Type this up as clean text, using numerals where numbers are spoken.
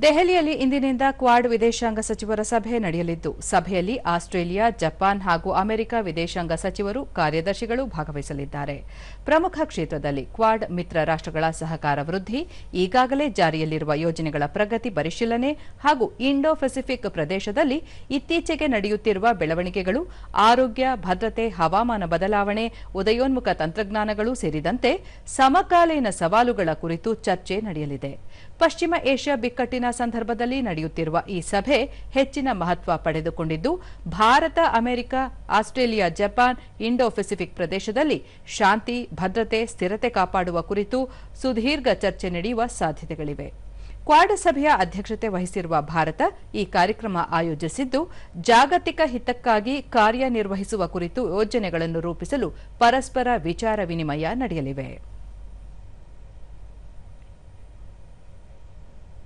ದೆಹಲಿಯಲ್ಲಿ ಇಂದಿನಿಂದ ಕ್ವಾಡ್ ವಿದೇಶಾಂಗ ಸಚಿವರ ಸಭೆ ನಡೆಯಲಿದ್ದು, ಸಭೆಯಲ್ಲಿ ಆಸ್ಟ್ರೇಲಿಯಾ, ಜಪಾನ್ ಹಾಗೂ ಅಮೆರಿಕ ವಿದೇಶಾಂಗ ಸಚಿವರು, ಕಾರ್ಯದರ್ಶಿಗಳು ಭಾಗವಹಿಸಲಿದ್ದಾರೆ. ಪ್ರಮುಖ ಕ್ಷೇತ್ರದಲ್ಲಿ ಕ್ವಾಡ್ ಮಿತ್ರ ರಾಷ್ಟ್ರಗಳ ಸಹಕಾರ ವೃದ್ಧಿ, ಈಗಾಗಲೇ ಜಾರಿಯಲ್ಲಿರುವ ಯೋಜನೆಗಳ ಪ್ರಗತಿ ಪರಿಶೀಲನೆ ಹಾಗೂ ಇಂಡೋ ಪೆಸಿಫಿಕ್ ಪ್ರದೇಶದಲ್ಲಿ ಇತ್ತೀಚೆಗೆ ನಡೆಯುತ್ತಿರುವ ಬೆಳವಣಿಗೆಗಳು, ಆರೋಗ್ಯ, ಭದ್ರತೆ, ಹವಾಮಾನ ಬದಲಾವಣೆ, ಉದಯೋನ್ಮುಖ ತಂತ್ರಜ್ಞಾನಗಳು ಸೇರಿದಂತೆ ಸಮಕಾಲೀನ ಸವಾಲುಗಳ ಕುರಿತು ಚರ್ಚೆ ನಡೆಯಲಿದೆ. ಪಶ್ಚಿಮ ಏಷ್ಯಾ ಬಿಕ್ಕಟ್ಟಿನ ಸಂದರ್ಭದಲ್ಲಿ ನಡೆಯುತ್ತಿರುವ ಈ ಸಭೆ ಹೆಚ್ಚಿನ ಮಹತ್ವ ಪಡೆದುಕೊಂಡಿದ್ದು, Bharat, America, Australia, Japan, Indo Pacific ಪ್ರದೇಶದಲ್ಲಿ ಶಾಂತಿ, ಭದ್ರತೆ, ಸ್ಥಿರತೆ ಕಾಪಾಡುವ ಕುರಿತು ಸುದೀರ್ಘ ಚರ್ಚೆ ನಡೆಯುವ ಸಾಧ್ಯತೆಗಳಿವೆ. ಕ್ವಾಡ್ ಸಭೆಯ ಅಧ್ಯಕ್ಷತೆ ವಹಿಸಿರುವ ಭಾರತ ಈ ಕಾರ್ಯಕ್ರಮ ಆಯೋಜಿಸಿದ್ದು, ಜಾಗತಿಕ ಹಿತಕ್ಕಾಗಿ ಕಾರ್ಯನಿರ್ವಹಿಸುವ ಕುರಿತು ಯೋಜನೆಗಳನ್ನು ರೂಪಿಸಲು ಪರಸ್ಪರ ವಿಚಾರ ವಿನಿಮಯ ನಡೆಯಲಿವೆ.